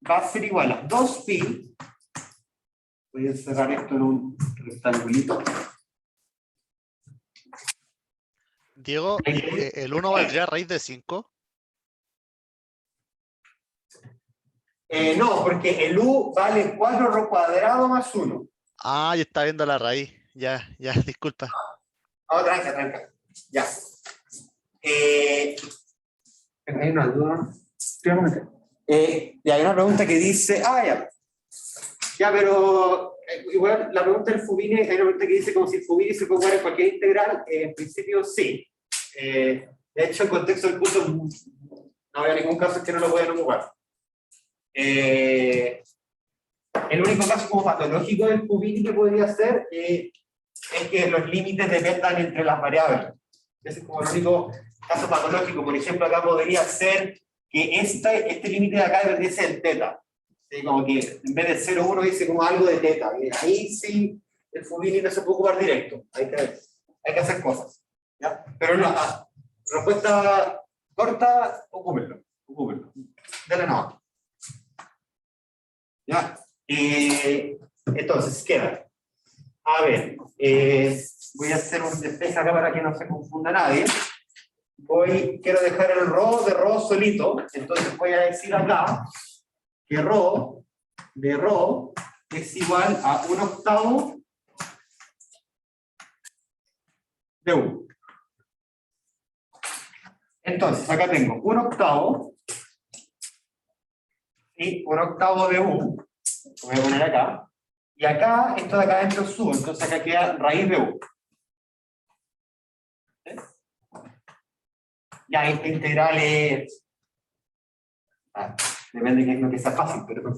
va a ser igual a 2pi. Voy a cerrar esto en un rectangulito. Diego, ¿el 1 valdría raíz de 5? No, porque el U vale 4 cuadrado más 1. Ah, ya está viendo la raíz. Ya, disculpa. Ah, tranca. Ya. Hay una duda. Y hay una pregunta que dice, ya, pero igual la pregunta del Fubini, hay una pregunta que dice como si el Fubini se puede jugar en cualquier integral. En principio sí. De hecho, el contexto del curso no había ningún caso en que no lo puedan ocupar. El único caso como patológico del Fubini que podría ser es que los límites dependan entre las variables. Ese es como el único caso patológico. Por ejemplo, acá podría ser que este límite de acá debería ser el teta. ¿Sí? Como que en vez de 0, 1 dice como algo de teta. Ahí sí el Fubini no se puede ocupar directo. Hay que hacer cosas. ¿Ya? Pero no, respuesta corta, ocúpenlo. Dale no. ¿Ya? Entonces, queda. A ver, voy a hacer un despeje acá para que no se confunda nadie. Quiero dejar el rho de rho solito, entonces voy a decir acá que rho de rho es igual a 1/8 de U. Entonces, acá tengo 1/8 y 1/8 de U. Lo voy a poner acá. Y acá, esto de acá adentro sube, entonces acá queda raíz de U. ¿Sí? Ya, esta integral es... depende de qué es lo que sea fácil, pero...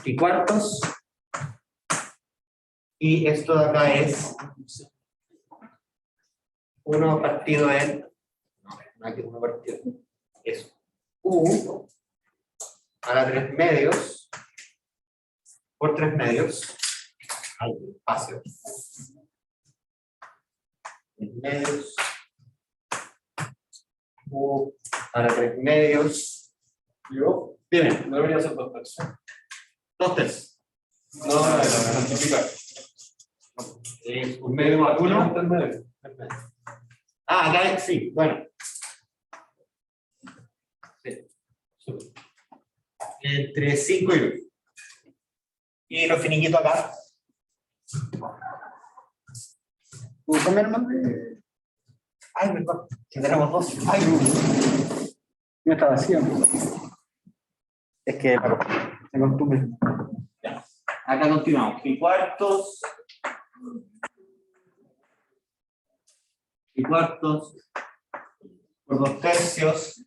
y cuartos. Y esto de acá es... 1 partido en... no hay que 1 partido. Es U a la 3 medios por 3 medios al espacio. 3 medios U a la 3 medios. Yo, dime, no debería ser 2 tercios. 2 tercios. No, es 1 medio más 1. 3 medios. Acá sí, bueno. Sí. Entre 5 y 1. Y lo finiquito acá. ¿Cómo el nombre? Ay, perdón, que tenemos 2. Ay, No está vacío. es que me costumbre. Ya. Acá continuamos. Y cuartos. Por 2 tercios.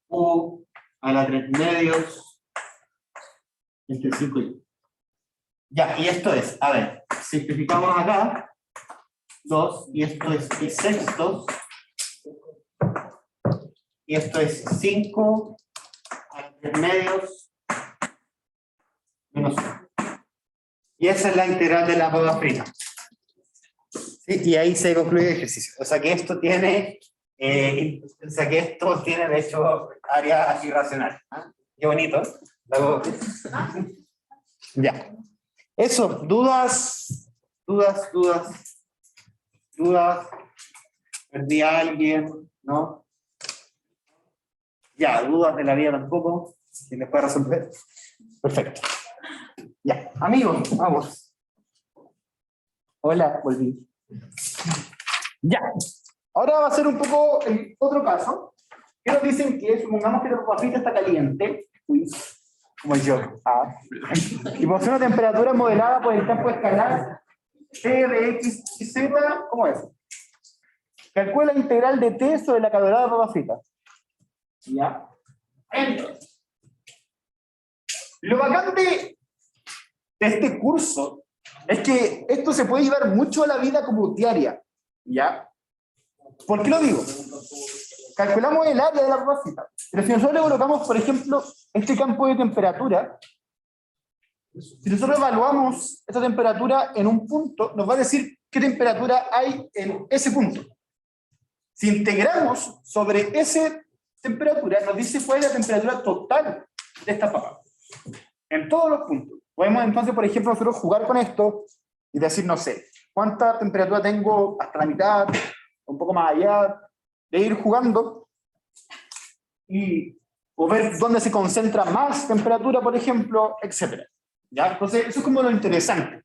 U a la 3 medios. Entre 5 y 1. Ya, y esto es, a ver, simplificamos acá. 2, y esto es pi sextos. Y esto es 5 a 3 medios menos 1. Y esa es la integral de la papa frita. Sí, y ahí se concluye el ejercicio. O sea que esto tiene, de hecho área irracional. ¿Ah? Qué bonito. Ya. Eso, dudas. Perdí a alguien, ¿no? Ya, dudas de la vida tampoco. ¿Quién les puede resolver? Perfecto. Ya, amigos, vamos. Hola, volví. Ya. Ahora va a ser un poco el otro caso. Que nos dicen que, supongamos que la papa frita está caliente. Uy, como yo. Y posee una temperatura modelada por el campo escalar T de X y Z. ¿Cómo es? Calcula la integral de T sobre la cuadrada de papa frita. Ya. Entonces, lo bacán de este curso es que esto se puede llevar mucho a la vida como diaria. ¿Ya? ¿Por qué lo digo? Calculamos el área de la papa frita. Pero si nosotros le colocamos, por ejemplo, este campo de temperatura, si nosotros evaluamos esta temperatura en un punto, nos va a decir qué temperatura hay en ese punto. Si integramos sobre esa temperatura, nos dice cuál es la temperatura total de esta papa. En todos los puntos. Podemos entonces, por ejemplo, nosotros jugar con esto y decir, no sé, cuánta temperatura tengo hasta la mitad, un poco más allá, de ir jugando o ver dónde se concentra más temperatura, por ejemplo, etc. ¿Ya? Entonces, eso es como lo interesante.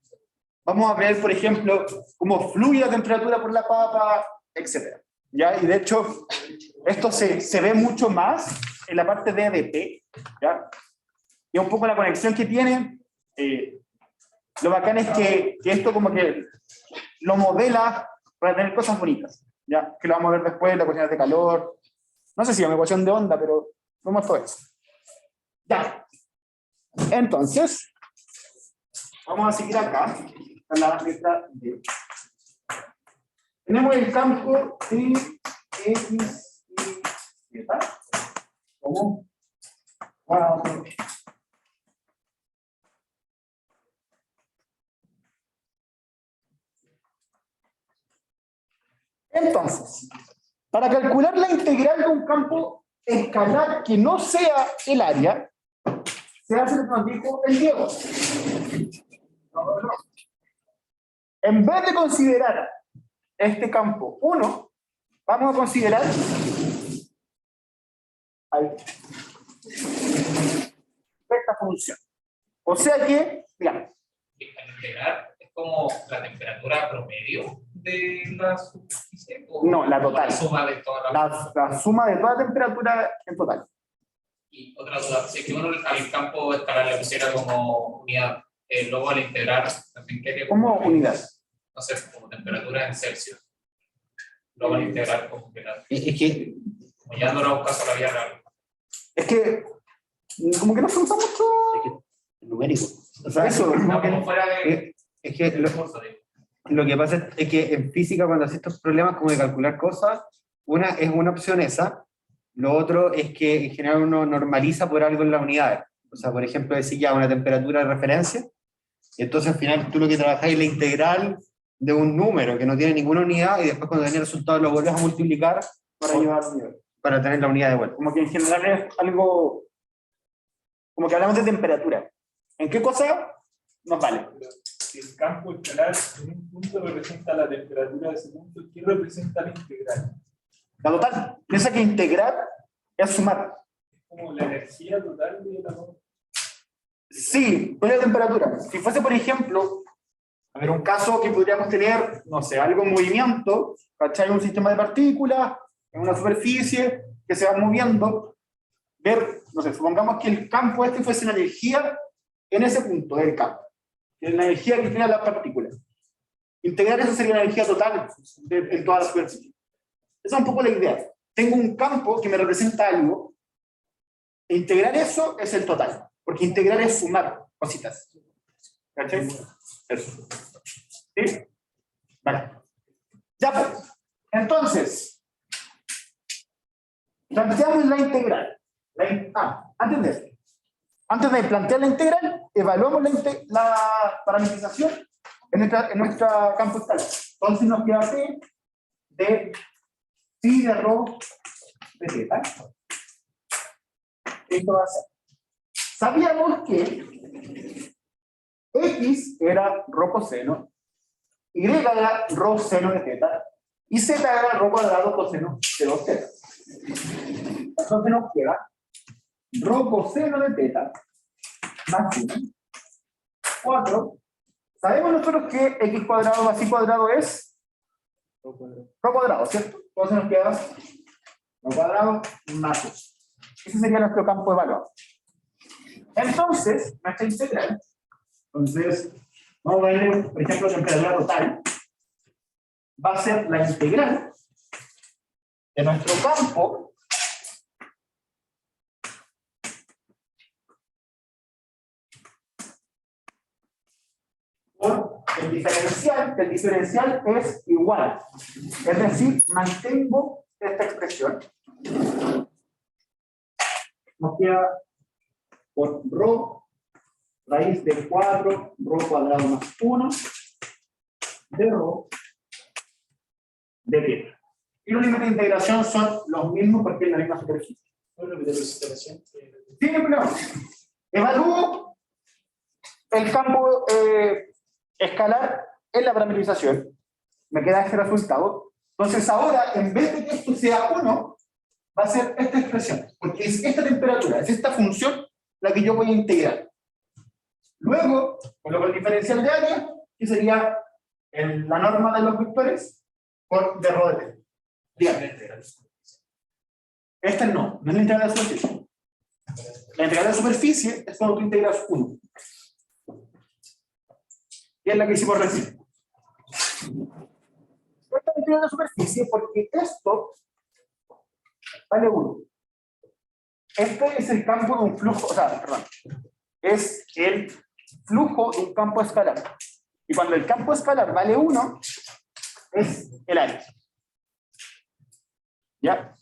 Vamos a ver, por ejemplo, cómo fluye la temperatura por la papa, etc. ¿Ya? Y de hecho, esto se ve mucho más en la parte de ADP, ¿ya? Y un poco la conexión que tiene. Lo bacán es que esto como que lo modela para tener cosas bonitas, ¿ya? Que lo vamos a ver después, la ecuación de calor. No sé si es una ecuación de onda, pero vemos todo eso. Ya. Entonces, vamos a seguir acá, a la letra D. Tenemos el campo de X y Z como 4. Entonces, para calcular la integral de un campo escalar que no sea el área, se hace lo que nos dijo el Diego. No. En vez de considerar este campo 1, vamos a considerar esta función. O sea que, digamos, Al integrar es como la temperatura promedio de la superficie. No, la total. La suma de toda la suma de toda temperatura en total. Y otra duda, si es que uno al campo escalar le pusiera como unidad, luego al integrar también quería ¿Cómo unidad? No sé, como temperatura en Celsius. Luego al integrar como que la, Es que como ya no era un caso la vida real. Es que, como que no se usa mucho. numérico. O sea, eso, No, como fuera de. Es que del curso, digo. lo que pasa es que en física, cuando haces estos problemas como de calcular cosas, es una opción esa. Lo otro es que en general uno normaliza por algo en las unidades. O sea, por ejemplo, decir ya una temperatura de referencia. Y entonces al final tú lo que trabajas es la integral de un número que no tiene ninguna unidad y después cuando tenés el resultado lo vuelves a multiplicar para llevar al nivel. para tener la unidad de vuelta. Como que en general es algo, como que hablamos de temperatura. ¿En qué cosa nos vale? Si el campo escalar en un punto representa la temperatura de ese punto, ¿qué representa la integral? La total. Piensa que integrar es sumar. Es como la energía total de la. Sí, con la temperatura. Si fuese, por ejemplo, a ver, un caso que podríamos tener, no sé, algo en movimiento, ¿cachai? Un sistema de partículas, en una superficie que se va moviendo, ver, no sé, supongamos que el campo este fuese una energía en ese punto del campo, que es la energía que tienen las partículas. Integrar eso sería la energía total en toda la superficie. Esa es un poco la idea. Tengo un campo que me representa algo, e integrar eso es el total. Porque integrar es sumar cositas. ¿Cachai? Eso. ¿Sí? Vale. Ya pues. Entonces, planteamos la integral. Antes de plantear la integral, evaluamos la parametrización en nuestra campo escalar. Entonces nos queda P de phi de rho de teta. Esto va a ser. Sabíamos que X era rho coseno, Y era rho seno de teta, y Z era rho cuadrado coseno de 2z. Entonces nos queda rho coseno de teta más 1, 4. Sabemos nosotros que x cuadrado más y cuadrado es rho cuadrado, ¿cierto? Entonces nos queda rho cuadrado más 1. Ese sería nuestro campo evaluado. Entonces, nuestra integral, vamos a ver, por ejemplo, temperatura total, va a ser la integral de nuestro campo por el diferencial, que el diferencial es igual. Es decir, mantengo esta expresión. Nos queda por rho raíz de 4 rho cuadrado más 1 de rho de teta. Y los límites de integración son los mismos porque es la misma superficie. Sí, no. Evalúo el campo escalar en la parametrización, me queda este resultado. Entonces ahora, en vez de que esto sea 1, va a ser esta expresión, porque es esta temperatura, es esta función la que yo voy a integrar. Luego, coloco el diferencial de área, que sería la norma de los vectores por d rho de t. Dígame. Esta no es la integral de superficie. La integral de superficie es cuando tú integras 1. Y es la que hicimos recién. Esta es la integral de superficie porque esto vale 1. Este es el campo de un flujo, o sea, perdón, es el flujo de un campo escalar. Y cuando el campo escalar vale 1, es el área. ¿Ya?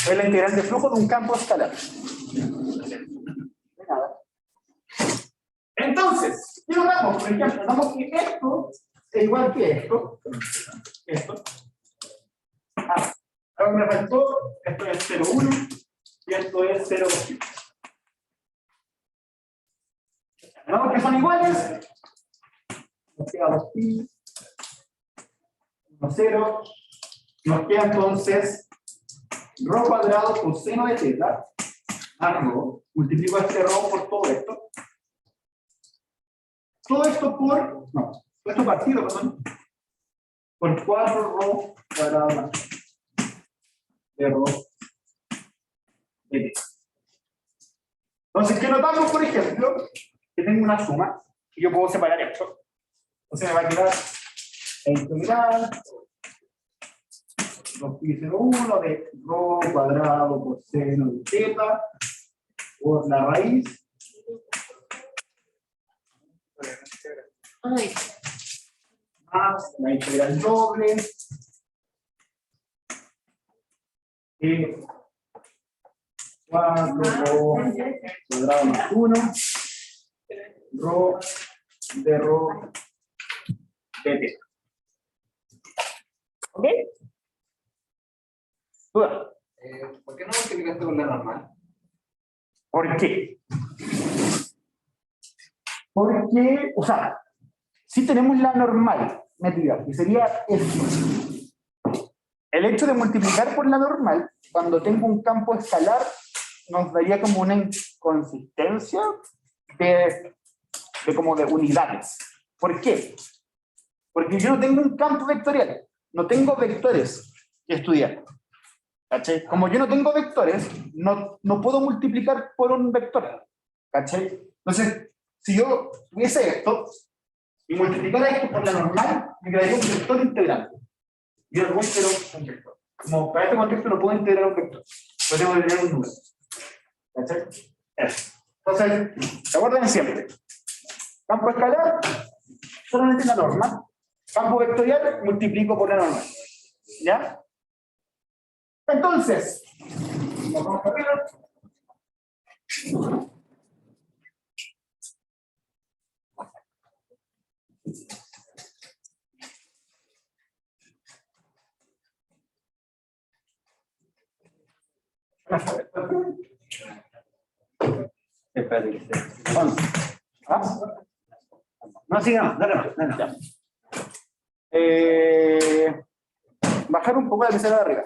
Es la integral de flujo de un campo escalar. De nada. Entonces, ¿qué notamos? Por ejemplo, notamos que esto es igual que esto. Ahora me faltó, esto es 0,1 y esto es 0,2. Notamos que son iguales. Nos queda 2pi, 1, 0. Nos queda entonces rho cuadrado coseno de teta, a rho, multiplico este rho por todo esto. Todo esto por, no, todo esto partido, perdón, por 4 rho cuadrado más de rho de teta. Entonces, ¿qué notamos, por ejemplo? Que tengo una suma, y yo puedo separar esto. Entonces me va a quedar la integral 2pi01 de rho cuadrado coseno de teta por la raíz más la integral doble de 4 rho cuadrado más 1 rho de rho de teta. ¿Ok? ¿Duda? ¿Por qué no multiplicaste por la normal? ¿Por qué? Porque, o sea, si tenemos la normal metida, que sería esto. El hecho de multiplicar por la normal, cuando tengo un campo escalar, nos daría como una inconsistencia de como de unidades. ¿Por qué? Porque yo no tengo un campo vectorial, no tengo vectores que estudiar. ¿Cachai? Como yo no tengo vectores, no puedo multiplicar por un vector. ¿Cachai? Entonces, si yo tuviese esto y multiplicara esto por la normal, me quedaría un vector integral. Y el pero un vector. Como para este contexto no puedo integrar un vector, pues tengo que tener un número. ¿Cachai? Eso. Entonces, recuerden siempre: campo escalar, solamente la norma. Campo vectorial, multiplico por la normal. ¿Ya? Entonces, vamos a ver. No, sigamos, dale. Bajar un poco la pizarra de arriba.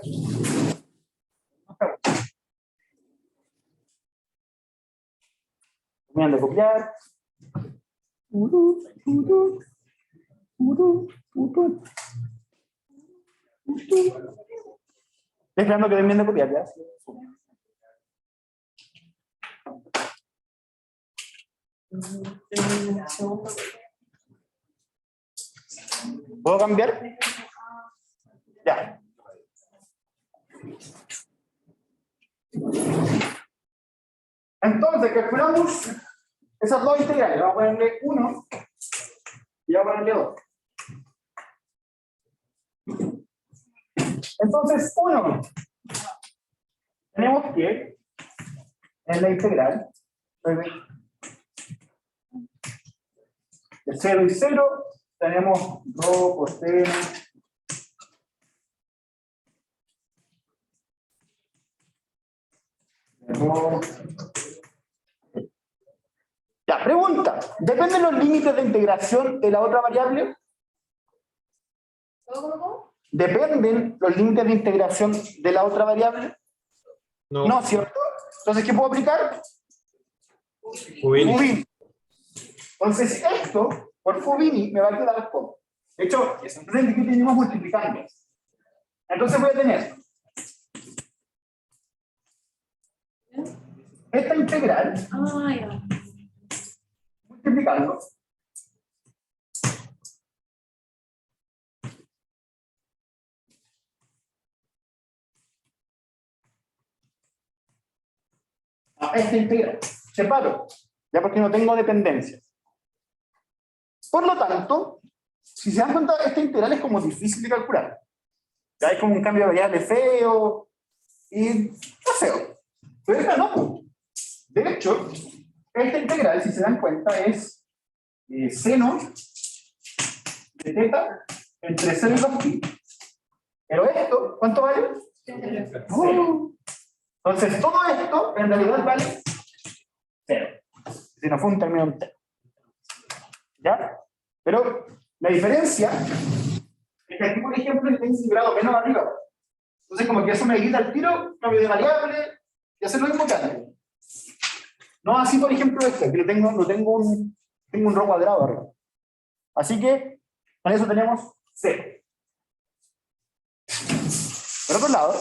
Terminan de copiar. Estoy esperando que terminen de copiar, ¿ya? ¿Puedo cambiar? Ya. Entonces, calculamos esas dos integrales. Vamos a ponerle 1 y vamos a ponerle 2. Entonces, 1. Tenemos que, en la integral, de 0 y 0, tenemos rho coseno de rho. Ya. Pregunta, ¿dependen los límites de integración de la otra variable? ¿Cómo? ¿Dependen los límites de integración de la otra variable? No, ¿cierto? Entonces, ¿qué puedo aplicar? Fubini. Entonces, esto, por Fubini, me va a quedar como. De hecho, entonces, ¿qué tenemos multiplicando? Entonces voy a tener esta integral multiplicando a esta integral. Separo, ya porque no tengo dependencias. Por lo tanto, si se dan cuenta, esta integral es como difícil de calcular. Ya hay como un cambio de variable feo y no feo. Pero esta no. De hecho, esta integral, si se dan cuenta, es seno de teta entre 0 y 2pi. Pero esto, ¿cuánto vale? Entonces, todo esto en realidad vale 0. Si no fue un término entero. ¿Ya? Pero la diferencia es que aquí, por ejemplo, tengo un grado menos arriba. Entonces, como que eso me quita el tiro, cambio de variable, y hacer lo mismo que antes. No así, por ejemplo, este, que tengo un rho cuadrado arriba. Así que, con eso tenemos 0. Por otro lado,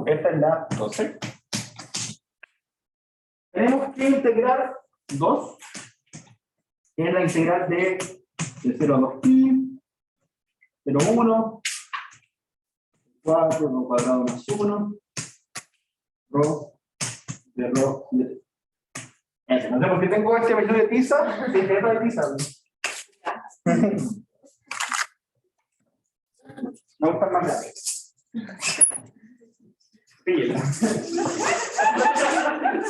esta es la 12. Tenemos que integrar 2, que es la integral de 0 a 2pi, 0 a 1, 4, rho cuadrado más 1, rho de rho de... No sé por qué tengo este valor de tiza, de integra de tiza. Me gustan más grandes.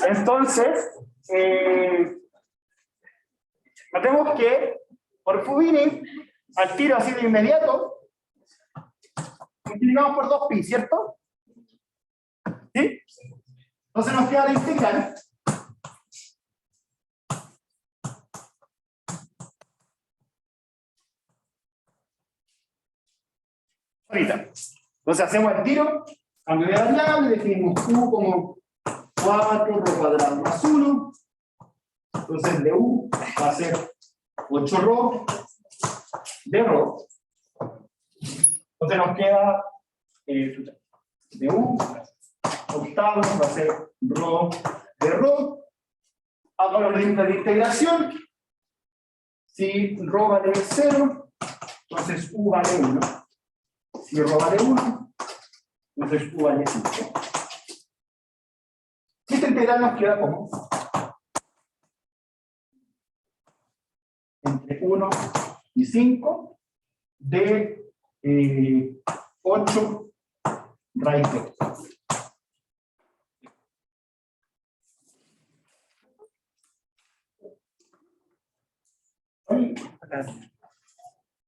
Entonces, notemos que por Fubini, al tiro así de inmediato, multiplicamos por 2pi, ¿cierto? ¿Sí? Entonces nos queda la integral ahorita. Entonces hacemos el tiro, cambio de variable, definimos u como 4 rho cuadrado más 1. Entonces de u va a ser 8 rho de rho. Entonces nos queda de u octavos va a ser rho de rho. Hago los límites de integración. Si rho vale 0, entonces u vale 1. Si rho vale 1, entonces u vale 5. Esta integral nos queda como entre 1 y 5 de 8 raíz de 8.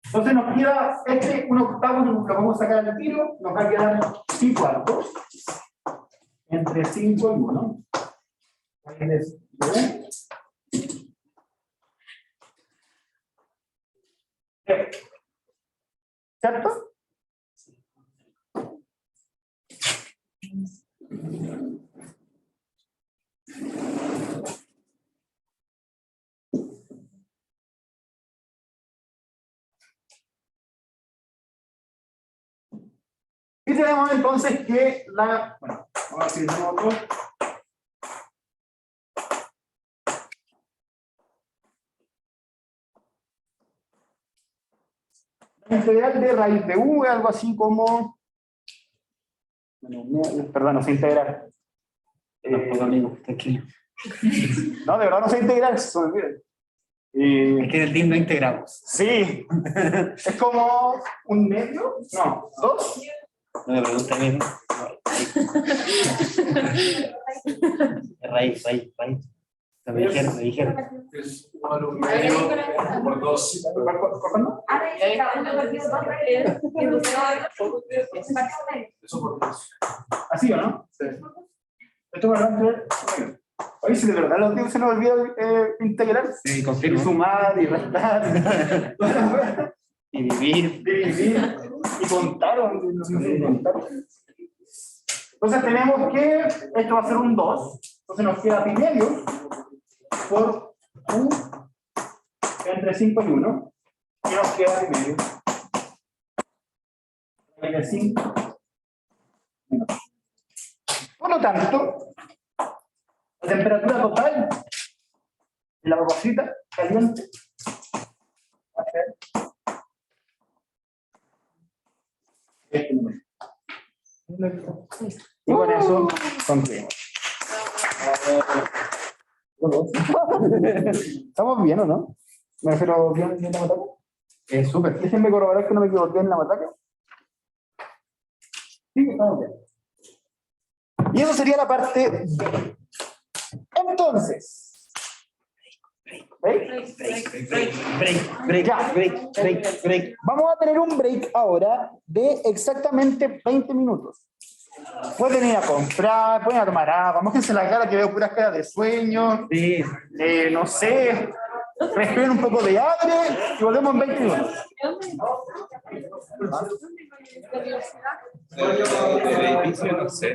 Entonces nos queda este 1 octavo, lo vamos a sacar al tiro, nos va a quedar 5 cuartos entre 5 y 1. ¿Cierto? Y tenemos entonces que la... Bueno, vamos a decir de nuevo. La integral de raíz de u es algo así como... Bueno, perdón, no sé integral. Tranquilo. No, de verdad no sé integral, se me olvida. Es que en el team no integramos. Sí, es como un medio, no, 2. No me pregunta a mí. Raíz. Me dijeron. Es 1,5 por 2. ¿Cuándo? Eso por 2. ¿Así o no? Sí. Esto va a ser. Oye, si de verdad los tíos se nos olvidó integrar. Sí, Y confirmo. sumar y restar. Y vivir. Dividir. Y contaron. Entonces tenemos que esto va a ser un 2. Entonces nos queda pi medio por u entre 5 y 1. Y nos queda pi medio. De 5. Por lo tanto, la temperatura total de la babacita caliente va a ser este número. Y con eso concluimos. ¿Estamos bien o no? ¿Me refiero bien en la batalla? Es súper. Déjenme corroborar que no me equivoqué en la batalla. Sí, estamos bien. Y eso sería la parte B. Entonces, break. Vamos a tener un break ahora de exactamente 20 minutos. Pueden ir a comprar, pueden ir a tomar agua, mójense la cara que veo puras caras de sueño. Sí. No sé, respiren un poco de aire y volvemos en 20 minutos. De edificio, no sé.